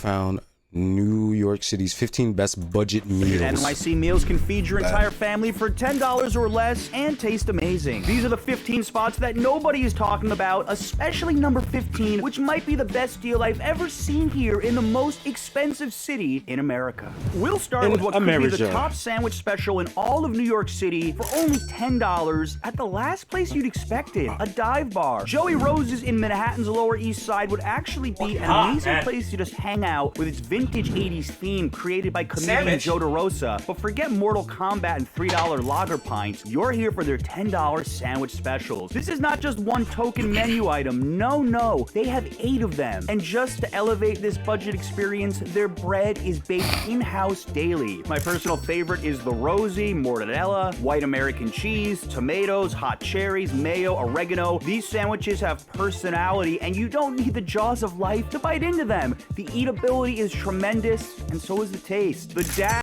found New York City's 15 best budget meals. NYC meals can feed your entire family for $10 or less and taste amazing. These are the 15 spots that nobody is talking about, especially number 15, which might be the best deal I've ever seen here in the most expensive city in America. We'll start with what could be the top sandwich special in all of New York City for only $10 at the last place you'd expect it, a dive bar. Joey Rose's in Manhattan's Lower East Side would actually be an amazing place to just hang out with its vintage 80s theme created by comedian Joe DeRosa. But forget Mortal Kombat and $3 lager pints. You're here for their $10 sandwich specials. This is not just one token menu item. No. They have 8 of them. And just to elevate this budget experience, their bread is baked in-house daily. My personal favorite is the Rosie, mortadella, white American cheese, tomatoes, hot cherries, mayo, oregano. These sandwiches have personality, and you don't need the jaws of life to bite into them. The eatability is tremendous, and so is the taste. The dad.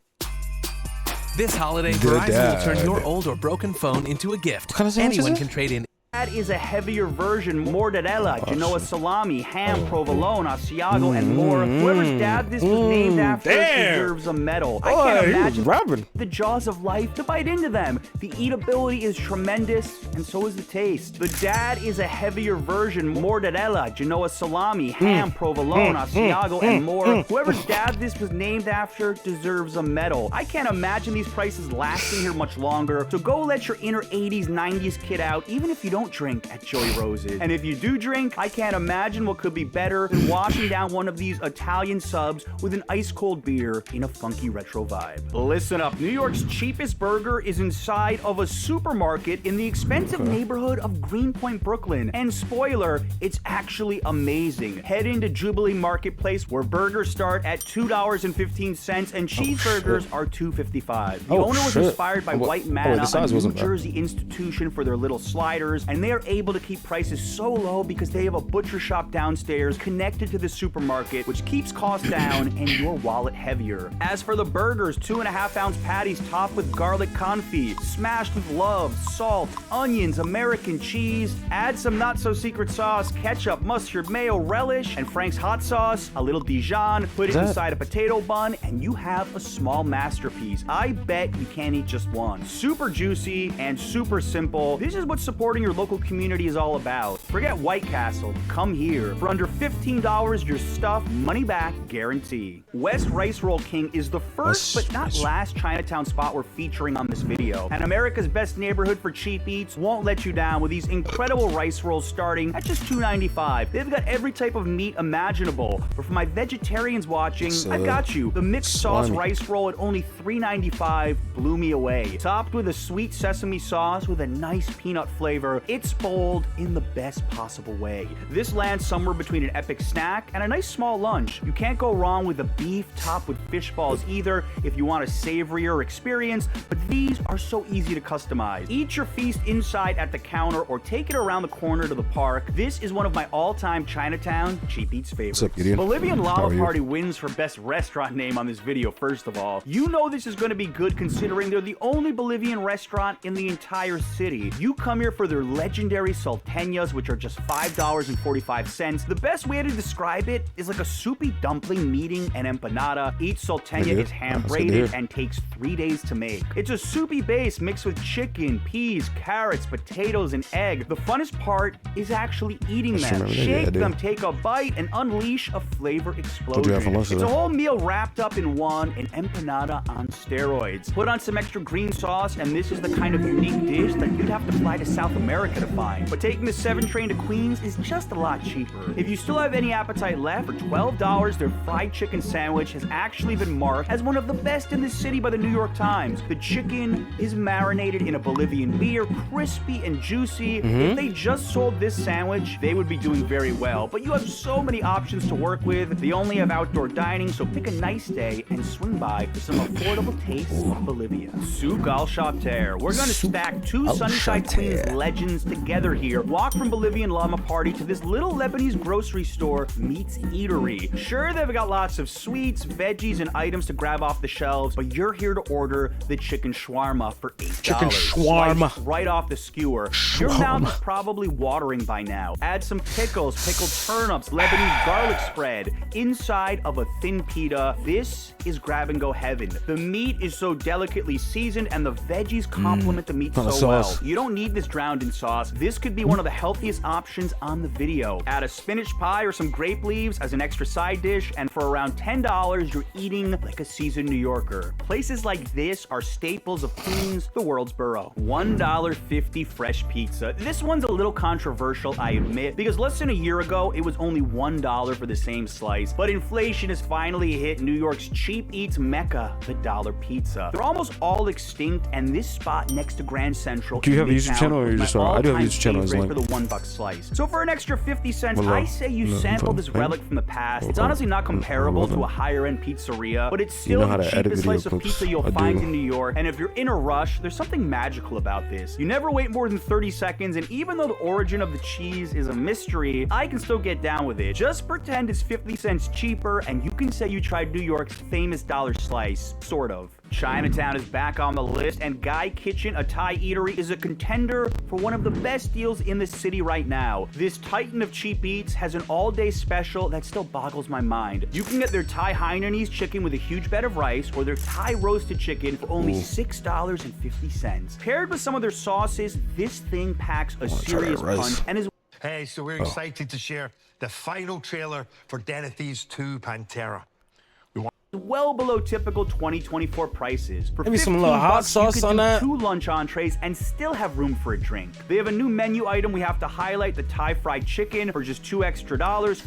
This holiday, Verizon will turn your old or broken phone into a gift. What kind of sandwich Anyone is it? can trade in. That is a heavier version, mortadella, Genoa salami, ham, provolone, Asiago, and more. Whoever's dad this was named after deserves a medal. I can't imagine the jaws of life to bite into them. The eatability is tremendous, and so is the taste. The dad is a heavier version, mortadella, Genoa salami, ham, provolone, Asiago, and more. Whoever's dad this was named after deserves a medal. I can't imagine these prices lasting here much longer, so go let your inner 80s, 90s kid out, even if you don't drink at Joey Rose's. And if you do drink, I can't imagine what could be better than washing down one of these Italian subs with an ice-cold beer in a funky retro vibe. Listen up, New York's cheapest burger is inside of a supermarket in the expensive neighborhood of Greenpoint, Brooklyn. And spoiler, it's actually amazing. Head into Jubilee Marketplace where burgers start at $2.15 and cheeseburgers are $2.55. The owner was inspired by White Manna, a New Jersey institution for their little sliders, and they are able to keep prices so low because they have a butcher shop downstairs connected to the supermarket, which keeps costs down and your wallet heavier. As for the burgers, 2.5-ounce patties topped with garlic confit, smashed with love, salt, onions, American cheese, add some not-so-secret sauce, ketchup, mustard, mayo, relish, and Frank's hot sauce, a little Dijon, put it inside a potato bun, and you have a small masterpiece. I bet you can't eat just one. Super juicy and super simple. This is what supporting your local community is all about. Forget White Castle. Come here. For under $15, your stuff, money back guarantee. West Rice Roll King is the first but not last Chinatown spot we're featuring on this video. And America's best neighborhood for cheap eats won't let you down with these incredible rice rolls starting at just $2.95. They've got every type of meat imaginable. But for my vegetarians watching, I've got you. The mixed sauce rice roll at only $3.95 blew me away. Topped with a sweet sesame sauce with a nice peanut flavor, it's bold in the best possible way. This lands somewhere between an epic snack and a nice small lunch. You can't go wrong with the beef topped with fish balls either if you want a savorier experience, but these are so easy to customize. Eat your feast inside at the counter or take it around the corner to the park. This is one of my all-time Chinatown cheap eats favorites. What's up, Gideon? Bolivian Llama Party wins for best restaurant name on this video, first of all. You know this is going to be good considering they're the only Bolivian restaurant in the entire city. You come here for their legendary salteñas, which are just $5.45. The best way to describe it is like a soupy dumpling meeting an empanada. Each salteña is hand-braided and takes 3 days to make. It's a soupy base mixed with chicken, peas, carrots, potatoes, and egg. The funnest part is actually eating them. Shake them, take a bite, and unleash a flavor explosion. It's a whole meal wrapped up in one, an empanada on steroids. Put on some extra green sauce, and this is the kind of unique dish that you'd have to fly to South America to find. But taking the 7 train to Queens is just a lot cheaper. If you still have any appetite left, for $12, their fried chicken sandwich has actually been marked as one of the best in the city by the New York Times. The chicken is marinated in a Bolivian beer, crispy and juicy. If they just sold this sandwich, they would be doing very well. But you have so many options to work with. They only have outdoor dining, so pick a nice day and swing by for some affordable tastes of Bolivia. Souk al Shater. We're going to stack 2 Sunnyside Queens legends comes together here. Walk from Bolivian llama party to this little Lebanese grocery store meets eatery. Sure, they've got lots of sweets, veggies, and items to grab off the shelves, but you're here to order the chicken shawarma for $8. Chicken shawarma. Sliced right off the skewer. Your mouth is probably watering by now. Add some pickles, pickled turnips, Lebanese garlic spread inside of a thin pita. This is grab-and-go heaven. The meat is so delicately seasoned, and the veggies complement the meat so well. You don't need this drowned in sauce. This could be one of the healthiest options on the video. Add a spinach pie or some grape leaves as an extra side dish, and for around $10, you're eating like a seasoned New Yorker. Places like this are staples of Queens, the world's borough. $1.50 fresh pizza. This one's a little controversial, I admit, because less than a year ago, it was only $1 for the same slice. But inflation has finally hit New York's cheap eats mecca, the dollar pizza. They're almost all extinct, and this spot next to Grand Central. Do you have a YouTube channel or you just I do have a YouTube channel as for the $1 slice. So for an extra 50 cents, I say you sample this relic from the past. It's honestly not comparable to a higher end pizzeria, but it's still the cheapest slice of pizza you'll find in New York. And if you're in a rush, there's something magical about this. You never wait more than 30 seconds, and even though the origin of the cheese is a mystery, I can still get down with it. Just pretend it's 50 cents cheaper, and you can say you tried New York's famous dollar slice, sort of. Chinatown is back on the list, and Guy Kitchen, a Thai eatery, is a contender for one of the best deals in the city right now. This titan of cheap eats has an all-day special that still boggles my mind. You can get their Thai Hainanese chicken with a huge bed of rice, or their Thai roasted chicken for only $6.50. Paired with some of their sauces, this thing packs a serious punch and is... Hey, so we're excited to share the final trailer for Den of Thieves 2 Pantera. well below typical 2024 prices. For maybe some little hot sauce you could on do that. 2 lunch entrees and still have room for a drink. They have a new menu item we have to highlight: the Thai fried chicken for just $2 extra.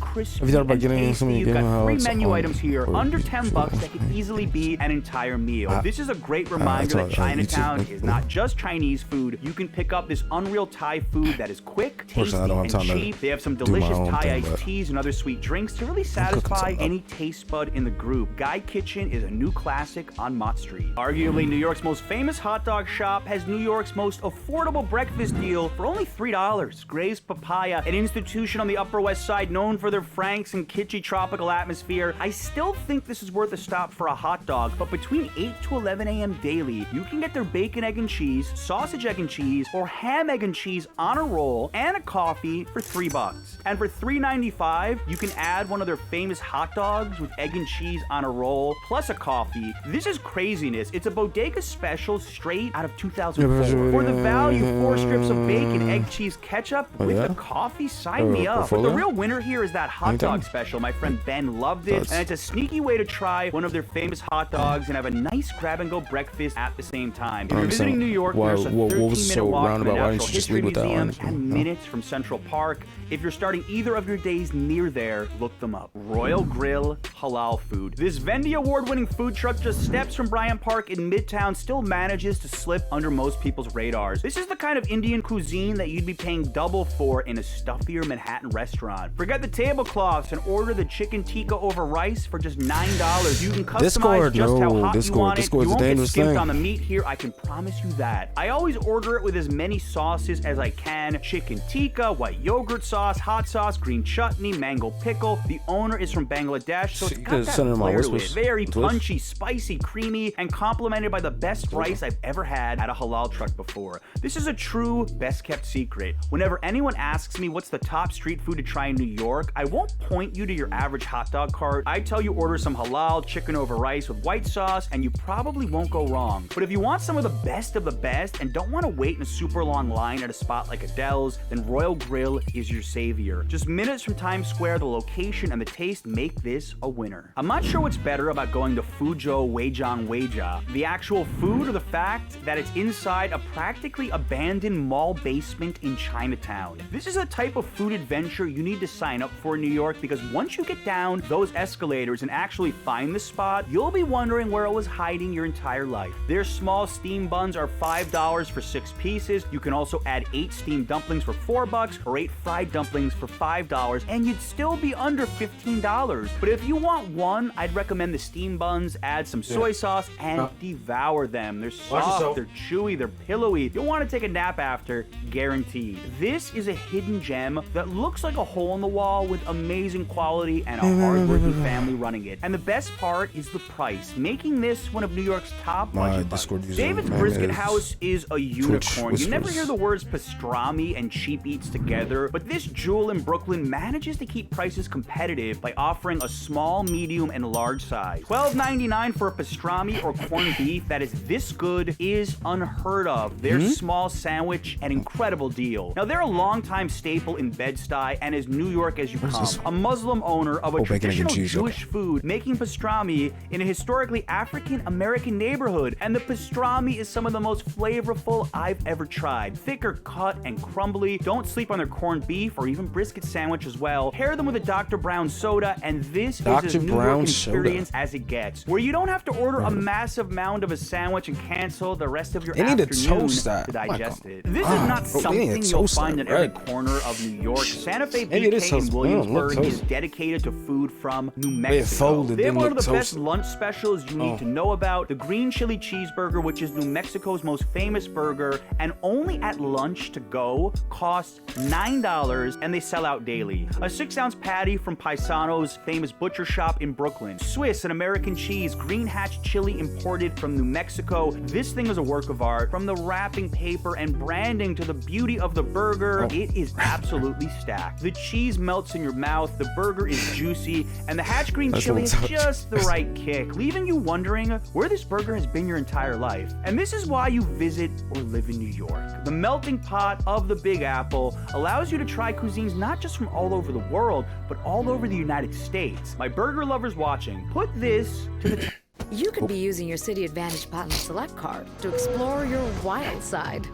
Crispy Have you thought about and getting tasty. some of You've your got 3 menu on items here under $10 that could easily be an entire meal. This is a great reminder that Chinatown is not just Chinese food. You can pick up this unreal Thai food that is quick, tasty, and cheap. They have some delicious Thai iced teas and other sweet drinks to really satisfy any taste bud in the group. Guy Kitchen is a new classic on Mott Street. Arguably New York's most famous hot dog shop has New York's most affordable breakfast deal for only $3. Gray's Papaya, an institution on the Upper West Side known for their franks and kitschy tropical atmosphere. I still think this is worth a stop for a hot dog, but between 8 to 11 a.m. daily, you can get their bacon, egg, and cheese, sausage, egg, and cheese, or ham, egg, and cheese on a roll and a coffee for $3. And for $3.95, you can add one of their famous hot dogs with egg and cheese on a roll, plus a coffee. This is craziness. It's a bodega special straight out of 2004. For the value, 4 strips of bacon, egg, cheese, ketchup with the coffee, sign me up. But the real winner here is that hot dog special. My friend Ben loved it, and it's a sneaky way to try one of their famous hot dogs and have a nice grab-and-go breakfast at the same time. If you're visiting New York, there's a 13-minute walk from the Natural History Museum and minutes from Central Park. If you're starting either of your days near there, look them up. Royal Grill Halal Food. This Vendy award-winning food truck just steps from Bryant Park in Midtown still manages to slip under most people's radars. This is the kind of Indian cuisine that you'd be paying double for in a stuffier Manhattan restaurant. Forget the tablecloths and order the chicken tikka over rice for just $9. You can customize just how hot you want it. You won't get skimped on the meat here, I can promise you that. I always order it with as many sauces as I can. Chicken tikka, white yogurt sauce, hot sauce, green chutney, mango pickle. The owner is from Bangladesh, so it's got that flair to it. Very punchy, spicy, creamy, and complemented by the best rice I've ever had at a halal truck before. This is a true best-kept secret. Whenever anyone asks me what's the top street food to try in New York, I won't point you to your average hot dog cart. I tell you order some halal chicken over rice with white sauce, and you probably won't go wrong. But if you want some of the best and don't want to wait in a super long line at a spot like Adele's, then Royal Grill is your savior. Just minutes from Times Square, the location and the taste make this a winner. I'm not sure what's better about going to Fuzhou Weijang Weijia, the actual food or the fact that it's inside a practically abandoned mall basement in Chinatown. This is a type of food adventure you need to sign up for in New York, because once you get down those escalators and actually find the spot, you'll be wondering where it was hiding your entire life. Their small steam buns are $5 for 6 pieces. You can also add 8 steamed dumplings for $4 or 8 fried dumplings for $5, and you'd still be under $15. But if you want one, I'd recommend recommend the steam buns, add some soy sauce, and devour them. They're soft, they're chewy, they're pillowy. You'll want to take a nap after, guaranteed. This is a hidden gem that looks like a hole in the wall with amazing quality and a hard-working family running it. And the best part is the price, making this one of New York's top budget bites. David's Brisket House is a unicorn. You never hear the words pastrami and cheap eats together, but this jewel in Brooklyn manages to keep prices competitive by offering a small, medium, and large size. $12.99 for a pastrami or corned beef that is this good is unheard of. Their small sandwich, an incredible deal. Now, they're a longtime staple in Bed-Stuy and as New York as you come. A Muslim owner of a traditional Jewish food making pastrami in a historically African-American neighborhood, and the pastrami is some of the most flavorful I've ever tried. Thicker cut and crumbly. Don't sleep on their corned beef or even brisket sandwich as well. Pair them with a Dr. Brown soda, and this is as New York experience as it gets, where you don't have to order a massive mound of a sandwich and cancel the rest of your afternoon to digest it. This is not something you'll find in every corner of New York. Santa Fe BK in Williamsburg is dedicated to food from New Mexico. They have one of the best lunch specials you need to know about, the green chili cheeseburger, which is New Mexico's most famous burger, and only at lunch to go costs $9, and they sell out daily. A 6-ounce patty from Paisano's famous butcher shop in Brooklyn. Swiss and American cheese, green hatch chili imported from New Mexico. This thing is a work of art. From the wrapping paper and branding to the beauty of the burger, it is absolutely stacked. The cheese melts in your mouth, the burger is juicy, and the hatch green chili is just the right kick, leaving you wondering where this burger has been your entire life. And this is why you visit or live in New York. The melting pot of the Big Apple allows you to try cuisines not just from all over the world, but all over the United States. My burger lovers watching, put this to the You could be using your City Advantage Platinum Select card to explore your wild side.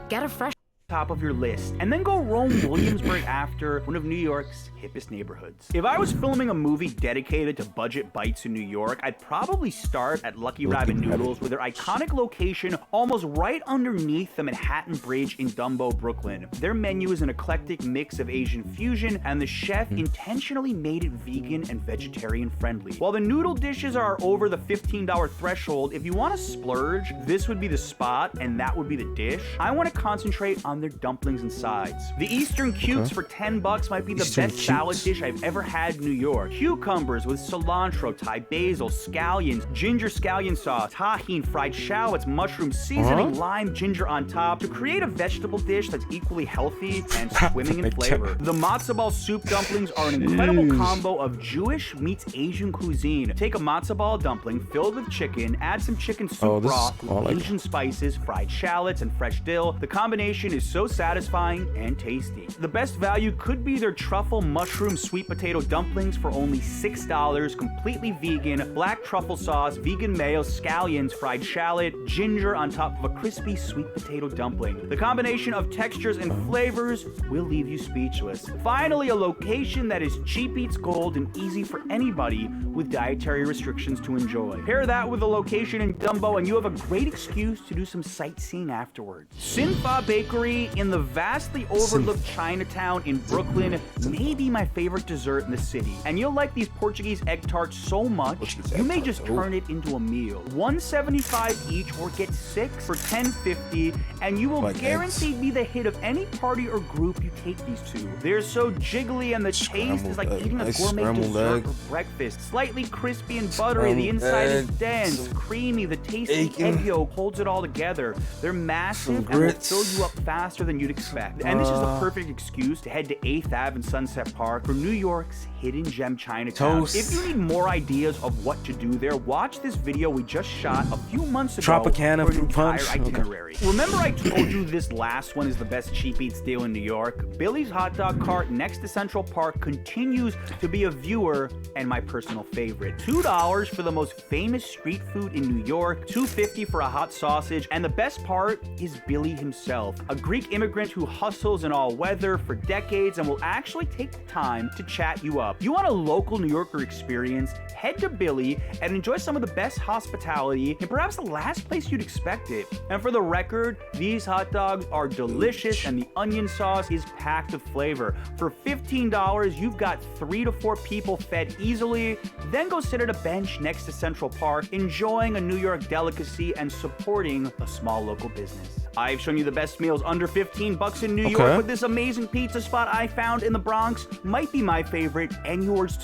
Get a fresh top of your list, and then go roam Williamsburg after, one of New York's hippest neighborhoods. If I was filming a movie dedicated to budget bites in New York, I'd probably start at Lucky Rabbit Noodles with their iconic location almost right underneath the Manhattan Bridge in Dumbo, Brooklyn. Their menu is an eclectic mix of Asian fusion, and the chef intentionally made it vegan and vegetarian friendly. While the noodle dishes are over the $15 threshold, if you want to splurge, this would be the spot and that would be the dish. I want to concentrate on their dumplings and sides. The Eastern Cutes for $10 might be the best salad dish I've ever had in New York. Cucumbers with cilantro, Thai basil, scallions, ginger scallion sauce, tahini, fried shallots, mushroom seasoning, lime, ginger on top to create a vegetable dish that's equally healthy and swimming in flavor. The matzo ball soup dumplings are an incredible combo of Jewish meets Asian cuisine. Take a matzo ball dumpling filled with chicken, add some chicken soup broth with Asian spices, fried shallots, and fresh dill. The combination is so satisfying and tasty. The best value could be their truffle mushroom sweet potato dumplings for only $6, completely vegan, black truffle sauce, vegan mayo, scallions, fried shallot, ginger on top of a crispy sweet potato dumpling. The combination of textures and flavors will leave you speechless. Finally, a location that is cheap eats gold and easy for anybody with dietary restrictions to enjoy. Pair that with a location in Dumbo and you have a great excuse to do some sightseeing afterwards. Sinfa Bakery in the vastly overlooked Chinatown in Brooklyn may be my favorite dessert in the city. And you'll like these Portuguese egg tarts so much, you may just turn it into a meal. $1.75 each or get 6 for $10.50, and you will guaranteed be the hit of any party or group you take these to. They're so jiggly and the taste is like eating a gourmet dessert for breakfast. Slightly crispy and buttery, the inside is dense, creamy, the tasty egg yolk holds it all together. They're massive and will fill you up faster than you'd expect. And this is the perfect excuse to head to 8th Ave and Sunset Park for New York's hidden gem Chinatown. If you need more ideas of what to do there, watch this video we just shot a few months ago Tropicana for an fruit entire punch. itinerary. Remember I told you this last one is the best cheap eats deal in New York? Billy's Hot Dog Cart next to Central Park continues to be a viewer and my personal favorite. $2 for the most famous street food in New York, $2.50 for a hot sausage, and the best part is Billy himself. A Greek immigrant who hustles in all weather for decades and will actually take the time to chat you up. You want a local New Yorker experience? Head to Billy and enjoy some of the best hospitality in perhaps the last place you'd expect it. And for the record, these hot dogs are delicious and the onion sauce is packed with flavor. For $15, you've got 3 to 4 people fed easily. Then go sit at a bench next to Central Park, enjoying a New York delicacy and supporting a small local business. I've shown you the best meals under $15 in New York, but this amazing pizza spot I found in the Bronx might be my favorite and yours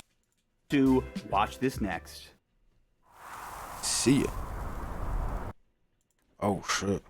too. Watch this next. See ya. Oh shit.